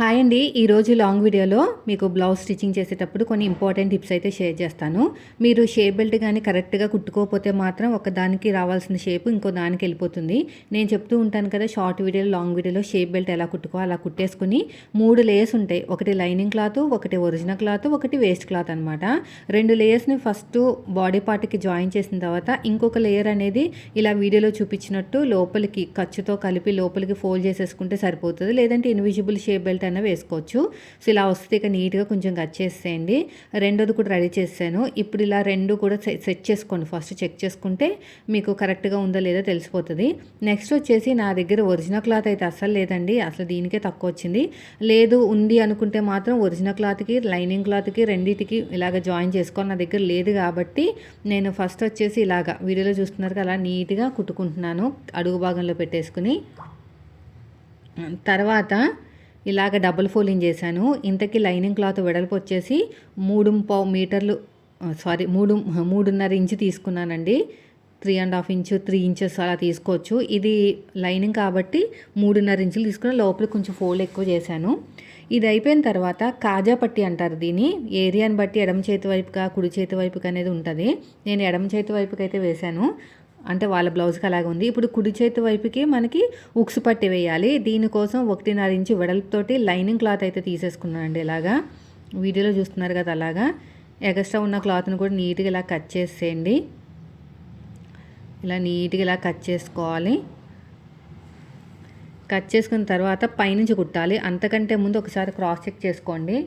Hi అండి. ఈరోజు long వీడియోలో మీకు బ్లౌజ్ స్టిచ్చింగ్ చేసేటప్పుడు కొన్ని ఇంపార్టెంట్ టిప్స్ అయితే షేర్ చేస్తాను. మీరు షేప్ బెల్ట్ కానీ కరెక్ట్గా కుట్టుకోకపోతే మాత్రం ఒక దానికి రావాల్సిన షేప్ ఇంకో దానికి వెళ్ళిపోతుంది. నేను చెప్తూ ఉంటాను కదా, షార్ట్ వీడియోలో లాంగ్ వీడియోలో షేప్ బెల్ట్ ఎలా కుట్టుకో అలా కుట్టేసుకుని 3 లేయర్స్ ఉంటాయి. ఒకటి లైనింగ్ క్లాత్, ఒకటి ఒరిజినల్ క్లాత్, ఒకటి వేస్ట్ క్లాత్ అనమాట. 2 లేయర్స్ని ఫస్ట్ బాడీ పార్ట్కి జాయిన్ చేసిన తర్వాత ఇంకొక లేయర్ అనేది ఇలా వీడియోలో చూపించినట్టు లోపలికి ఖర్చుతో కలిపి లోపలికి ఫోల్డ్ చేసేసుకుంటే సరిపోతుంది. లేదంటే ఇన్విజిబుల్ షేప్ బెల్ట్ అయినా వేసుకోవచ్చు. సో ఇలా వస్తే ఇక నీట్గా కొంచెం కట్ చేసేయండి. రెండోది కూడా రెడీ చేశాను. ఇప్పుడు ఇలా రెండు కూడా సెట్ చేసుకోండి. ఫస్ట్ చెక్ చేసుకుంటే మీకు కరెక్ట్గా ఉందో లేదో తెలిసిపోతుంది. నెక్స్ట్ వచ్చేసి నా దగ్గర ఒరిజినల్ క్లాత్ అయితే అస్సలు లేదండి. అసలు దీనికే తక్కువ వచ్చింది. లేదు ఉంది అనుకుంటే మాత్రం ఒరిజినల్ క్లాత్కి లైనింగ్ క్లాత్కి రెండింటికి ఇలాగ జాయిన్ చేసుకోవాలి. నా దగ్గర లేదు కాబట్టి నేను ఫస్ట్ వచ్చేసి ఇలాగా వీడియోలో చూస్తున్నారు అలా నీట్గా కుట్టుకుంటున్నాను అడుగు భాగంలో పెట్టేసుకుని. తర్వాత ఇలాగ డబుల్ ఫోల్డింగ్ చేశాను. ఇంతకీ లైనింగ్ క్లాత్ వెడల్పు వచ్చేసి 3.5 మీటర్లు 3.5 ఇంచు తీసుకున్నానండి. 3.5 ఇంచు 3 ఇంచెస్ అలా తీసుకోవచ్చు. ఇది లైనింగ్ కాబట్టి 3.5 ఇంచులు తీసుకుని లోపల కొంచెం ఫోల్డ్ ఎక్కువ చేశాను. ఇది అయిపోయిన తర్వాత కాజా పట్టి అంటారు దీన్ని. ఏరియాని బట్టి ఎడమ చేతి వైపుగా కుడి చేతి వైపుగా అనేది ఉంటుంది. నేను ఎడమ చేతి వైపుకి అయితే వేశాను, అంటే వాళ్ళ బ్లౌజ్కి అలాగే ఉంది. ఇప్పుడు కుడి చేతి వైపుకి మనకి ఉక్స్ పట్టి వేయాలి. దీనికోసం 1.5 ఇంచు వెడల్పుతోటి లైనింగ్ క్లాత్ అయితే తీసేసుకున్నానండి. ఇలాగా వీడియోలో చూస్తున్నారు కదా, అలాగా ఎక్స్ట్రా ఉన్న క్లాత్ని కూడా నీట్గా ఇలా కట్ చేసేయండి. ఇలా నీట్గా ఇలా కట్ చేసుకోవాలి. కట్ చేసుకున్న తర్వాత పైనుంచి కుట్టాలి. అంతకంటే ముందు ఒకసారి క్రాస్ చెక్ చేసుకోండి.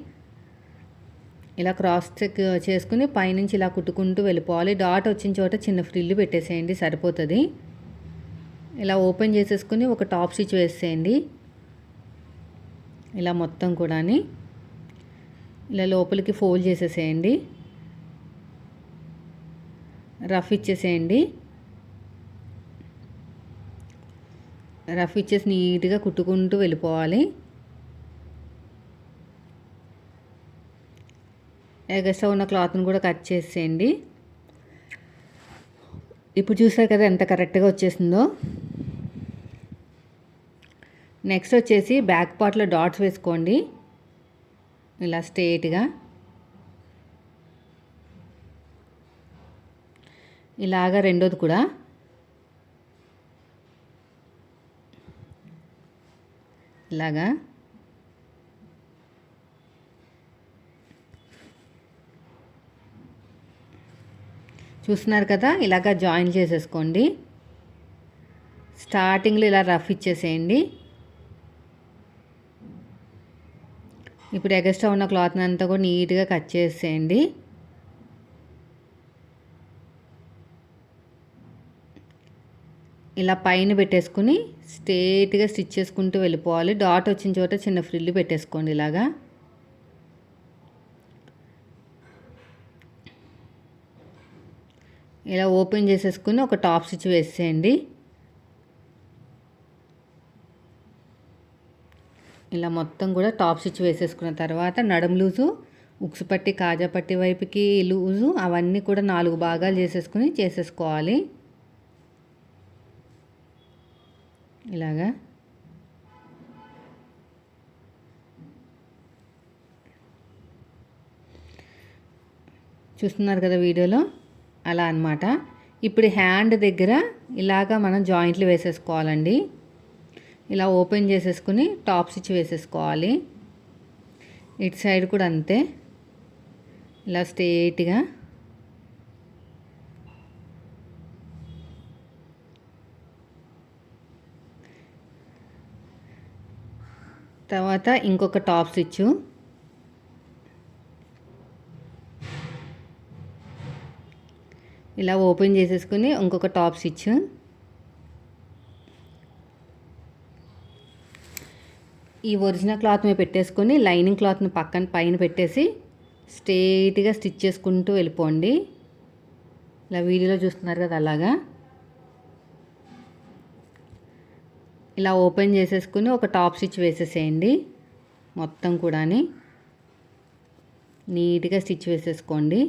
ఇలా క్రాస్ చెక్ చేసుకుని పైనుంచి ఇలా కుట్టుకుంటూ వెళ్ళిపోవాలి. డాట్ వచ్చిన చోట చిన్న ఫ్రిల్లు పెట్టేసేయండి, సరిపోతుంది. ఇలా ఓపెన్ చేసేసుకుని ఒక టాప్ స్టిచ్ వేసేయండి. ఇలా మొత్తం కూడా ఇలా లోపలికి ఫోల్డ్ చేసేసేయండి. రఫ్ ఇచ్చేసేయండి. రఫ్ ఇచ్చేసి నీట్గా కుట్టుకుంటూ వెళ్ళిపోవాలి. ఎగస్ట్రా ఉన్న క్లాత్ని కూడా కట్ చేసేయండి. ఇప్పుడు చూసారు కదా ఎంత కరెక్ట్గా వచ్చేసిందో. నెక్స్ట్ వచ్చేసి బ్యాక్ పార్ట్లో డాట్స్ వేసుకోండి ఇలా స్ట్రేట్గా. ఇలాగా రెండోది కూడా ఇలాగా చూస్తున్నారు కదా, ఇలాగా జాయిన్ చేసేసుకోండి. స్టార్టింగ్లో ఇలా రఫ్ ఇచ్చేసేయండి. ఇప్పుడు ఎగస్ట్రా ఉన్న క్లాత్ని అంతా కూడా నీట్గా కట్ చేసేయండి. ఇలా పైన పెట్టేసుకుని స్ట్రేట్గా స్టిచ్ చేసుకుంటూ వెళ్ళిపోవాలి. డాట్ వచ్చిన చోట చిన్న ఫ్రిల్లు పెట్టేసుకోండి ఇలాగా. ఇలా ఓపెన్ చేసేసుకుని ఒక టాప్ స్టిచ్ వేసేయండి. ఇలా మొత్తం కూడా టాప్ స్టిచ్ వేసేసుకున్న తర్వాత నడుము లూజు, ఉక్సు పట్టి, కాజా పట్టి వైపుకి లూజు అవన్నీ కూడా 4 భాగాలు చేసేసుకోవాలి. ఇలాగా చూస్తున్నారు కదా వీడియోలో, అలా అన్నమాట. ఇప్పుడు హ్యాండ్ దగ్గర ఇలాగా మనం జాయింట్లు వేసేసుకోవాలండి. ఇలా ఓపెన్ చేసేసుకుని టాప్ స్టిచ్ వేసేసుకోవాలి. ఇటు సైడ్ కూడా అంతే, ఇలా స్ట్రేట్గా. తర్వాత ఇంకొక టాప్ స్టిచ్ ఇలా ఓపెన్ చేసేసుకుని ఇంకొక టాప్ స్టిచ్. ఈ ఒరిజినల్ క్లాత్ మీద పెట్టేసుకొని లైనింగ్ క్లాత్ని పైన పెట్టేసి స్ట్రేట్గా స్టిచ్ చేసుకుంటూ వెళ్ళిపోండి. ఇలా వీడియోలో చూస్తున్నారు కదా, అలాగా ఇలా ఓపెన్ చేసేసుకుని ఒక టాప్ స్టిచ్ వేసేసేయండి. మొత్తం కూడా నీట్గా స్టిచ్ వేసేసుకోండి.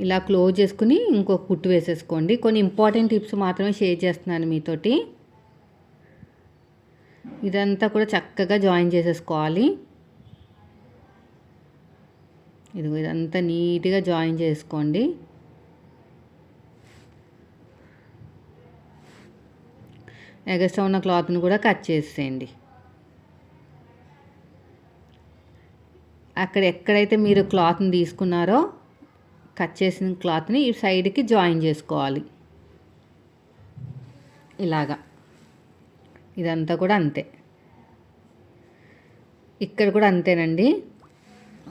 ఇలా క్లోజ్ చేసుకుని ఇంకొక కుట్టు వేసేసుకోండి. కొన్ని ఇంపార్టెంట్ టిప్స్ మాత్రమే షేర్ చేస్తున్నాను మీతోటి. ఇదంతా కూడా చక్కగా జాయిన్ చేసేసుకోవాలి. ఇదంతా నీట్గా జాయిన్ చేసుకోండి. ఎగస్ట్రా ఉన్న క్లాత్ని కూడా కట్ చేసేయండి. ఎక్కడైతే మీరు క్లాత్ని తీసుకున్నారో కట్ చేసిన క్లాత్ని ఈ సైడ్కి జాయిన్ చేసుకోవాలి. ఇలాగా ఇదంతా కూడా అంతే. ఇక్కడ కూడా అంతేనండి,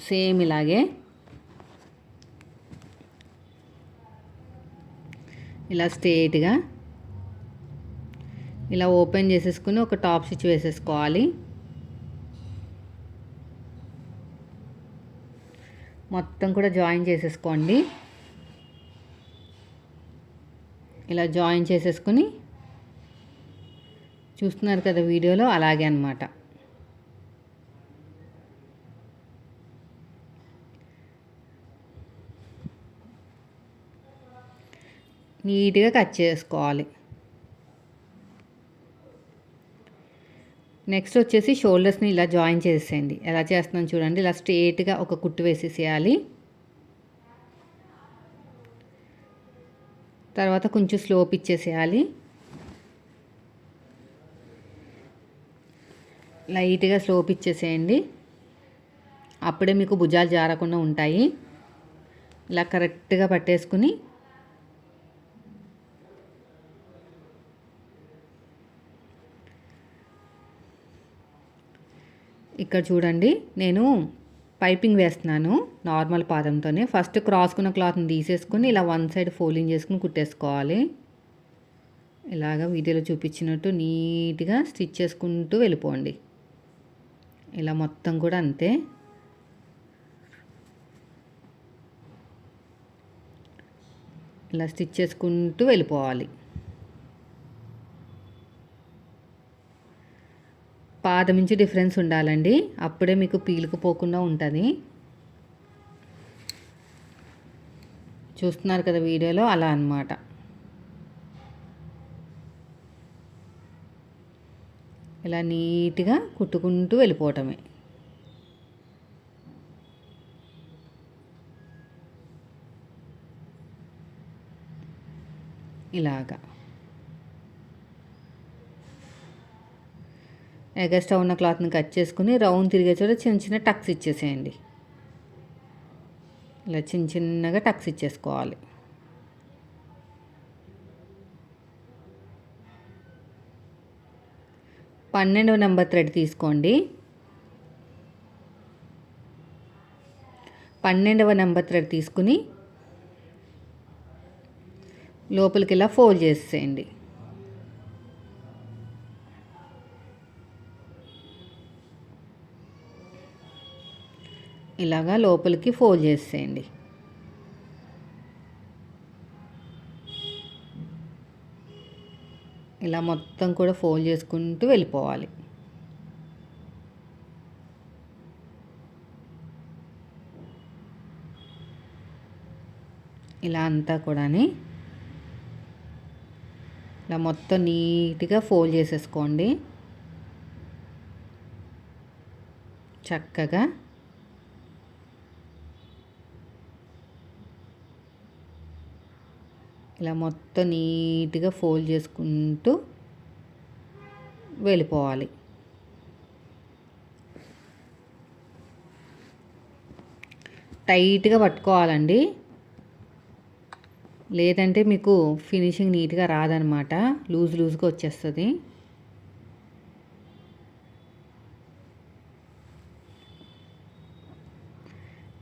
సేమ్ ఇలాగే ఇలా స్ట్రేట్గా ఇలా ఓపెన్ చేసేసుకుని ఒక టాప్ స్టిచ్ వేసేసుకోవాలి. మొత్తం కూడా జాయిన్ చేసేసుకోండి. ఇలా జాయిన్ చేసేసుకుని చూస్తున్నారు కదా వీడియోలో, అలాగే అన్నమాట. నీట్గా కట్ చేసుకోవాలి. నెక్స్ట్ వచ్చేసి షోల్డర్స్ని ఇలా జాయిన్ చేసేయండి. ఎలా చేస్తున్నాను చూడండి. ఇలా స్ట్రేట్గా ఒక కుట్టు వేసేసేయాలి. తర్వాత కొంచెం స్లోప్ ఇచ్చేసేయాలి. లైట్గా స్లోప్ ఇచ్చేసేయండి. అప్పుడే మీకు భుజాలు జారకుండా ఉంటాయి. ఇలా కరెక్ట్గా పట్టేసుకుని ఇక్కడ చూడండి, నేను పైపింగ్ వేస్తున్నాను నార్మల్ పాదంతోనే. ఫస్ట్ క్రాస్కున్న క్లాత్ని తీసేసుకుని ఇలా వన్ సైడ్ ఫోల్డింగ్ చేసుకుని కుట్టేసుకోవాలి. ఇలాగ వీడియోలో చూపించినట్టు నీట్గా స్టిచ్ చేసుకుంటూ వెళ్ళిపోండి. ఇలా మొత్తం కూడా అంతే. ఇలా స్టిచ్ చేసుకుంటూ వెళ్ళిపోవాలి. పాదం నుంచి డిఫరెన్స్ ఉండాలండి, అప్పుడే మీకు పీలుకుపోకుండా ఉంటుంది. చూస్తున్నారు కదా వీడియోలో, అలా అన్నమాట. ఇలా నీట్గా కుట్టుకుంటూ వెళ్ళిపోవటమే. ఇలాగా ఎగస్ట్రా ఉన్న క్లాత్ని కట్ చేసుకుని రౌండ్ తిరిగే చోట చిన్న చిన్న టక్స్ ఇచ్చేసేయండి. ఇలా చిన్న చిన్నగా టక్స్ ఇచ్చేసుకోవాలి. పన్నెండవ నెంబర్ థ్రెడ్ తీసుకోండి. 12వ నెంబర్ థ్రెడ్ తీసుకుని లోపలికి ఇలా ఫోల్డ్ చేసేయండి. ఇలాగా లోపలికి ఫోల్డ్ చేసేయండి. ఇలా మొత్తం కూడా ఫోల్డ్ చేసుకుంటూ వెళ్ళిపోవాలి. ఇలా అంతా కూడా ఇలా మొత్తం నీట్గా ఫోల్డ్ చేసేసుకోండి. చక్కగా ఇలా మొత్తం నీట్గా ఫోల్డ్ చేసుకుంటూ వెళ్ళిపోవాలి. టైట్గా పట్టుకోవాలండి, లేదంటే మీకు ఫినిషింగ్ నీట్గా రాదనమాట, లూజ్గా వచ్చేస్తుంది.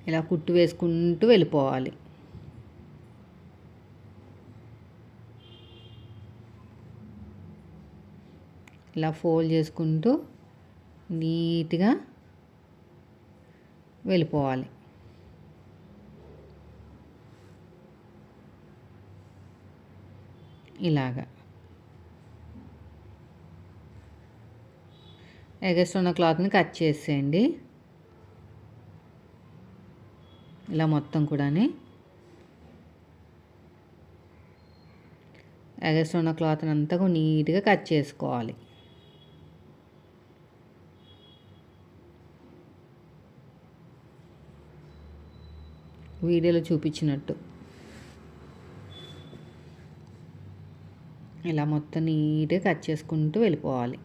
ఇలా కుట్టు వేసుకుంటూ వెళ్ళిపోవాలి. ఇలా ఫోల్డ్ చేసుకుంటూ నీట్గా వెళ్ళిపోవాలి. ఇలాగా ఎగస్ట్రా ఉన్న క్లాత్ని కట్ చేసేయండి. ఇలా మొత్తం కూడా ఎగస్ట్రా ఉన్న క్లాత్ని అంతా నీట్గా కట్ చేసుకోవాలి. వీడియోలో చూపించినట్టు ఇలా మొత్తం నీట్గా కట్ చేసుకుంటూ వెళ్ళిపోవాలి.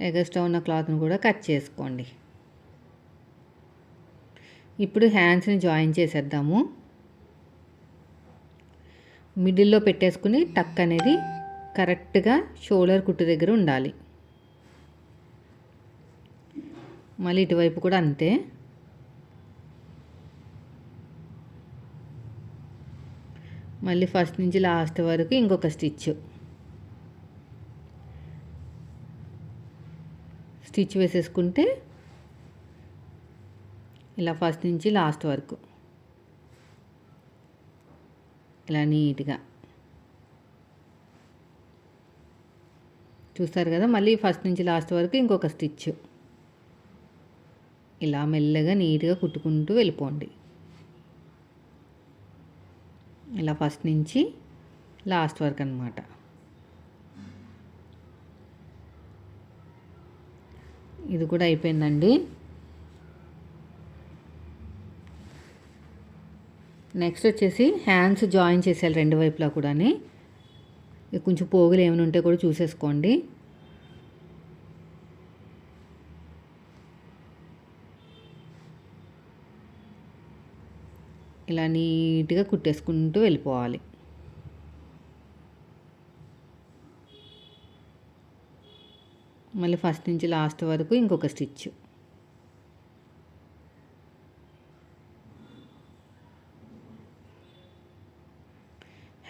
ఎగస్ట్రా ఉన్న క్లాత్ని కూడా కట్ చేసుకోండి. ఇప్పుడు హ్యాండ్స్ని జాయిన్ చేసేద్దాము. మిడిల్లో పెట్టేసుకుని టక్ అనేది కరెక్ట్గా షోల్డర్ కుట్టు దగ్గర ఉండాలి. మళ్ళీ ఇటువైపు కూడా అంతే. మళ్ళీ ఫస్ట్ నుంచి లాస్ట్ వరకు ఇంకొక స్టిచ్ వేసేసుకుంటే ఇలా ఫస్ట్ నుంచి లాస్ట్ వరకు ఇలా నీట్గా చూస్తారు కదా. మళ్ళీ ఫస్ట్ నుంచి లాస్ట్ వరకు ఇంకొక స్టిచ్ ఇలా మెల్లగా నీట్గా కుట్టుకుంటూ వెళ్ళిపోండి. ఇలా ఫస్ట్ నుంచి లాస్ట్ వరకు అన్నమాట. ఇది కూడా అయిపోయిందండి. నెక్స్ట్ వచ్చేసి హ్యాండ్స్ జాయిన్ చేసేయాలి రెండు వైపులా కూడా. కొంచెం పోగులు ఏమైనా ఉంటే కూడా చూసేసుకోండి. ఇలా నీట్గా కుట్టేసుకుంటూ వెళ్ళిపోవాలి. మళ్ళీ ఫస్ట్ నుంచి లాస్ట్ వరకు ఇంకొక stitch.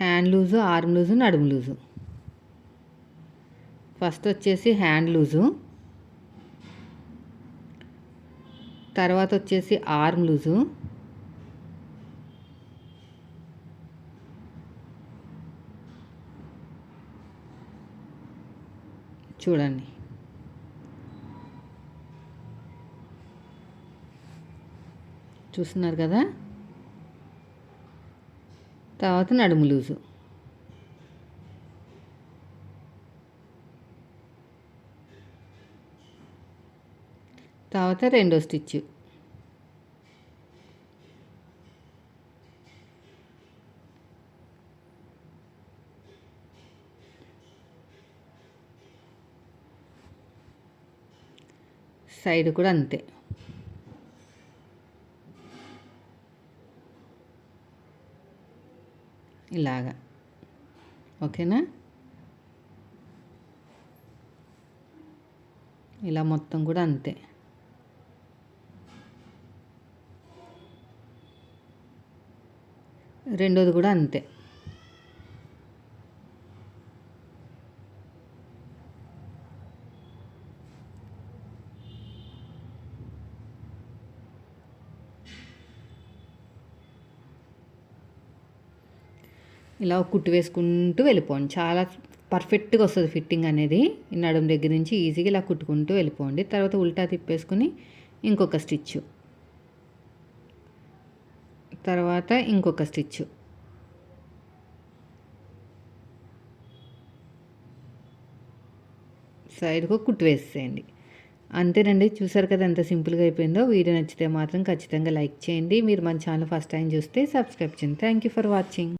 Hand loose, arm loose, నడుము లూజు. ఫస్ట్ వచ్చేసి హ్యాండ్ లూజు, తర్వాత వచ్చేసి ఆర్మ్ లూజు, చూడండి. చూస్తున్నారు కదా. తర్వాత నడుము లూజు, తర్వాత రెండో స్టిచ్, సైడ్ కూడా అంతే. ఇలాగా ఓకేనా. ఇలా మొత్తం కూడా అంతే. రెండోది కూడా అంతే. ఇలా కుట్టు వేసుకుంటూ వెళ్ళిపోండి. చాలా పర్ఫెక్ట్గా వస్తుంది ఫిట్టింగ్ అనేది. నడుము దగ్గర నుంచి ఈజీగా ఇలా కుట్టుకుంటూ వెళ్ళిపోండి. తర్వాత ఉల్టా తిప్పేసుకుని ఇంకొక స్టిచ్, తర్వాత ఇంకొక స్టిచ్, సైడ్కు కుట్టు వేసేయండి. అంతేనండి. చూసారు కదా ఎంత సింపుల్గా అయిపోయిందో. వీడియో నచ్చితే మాత్రం ఖచ్చితంగా లైక్ చేయండి. మీరు మన ఛానల్ ఫస్ట్ టైం చూస్తే సబ్స్క్రైబ్ చేయండి. Thank you for watching.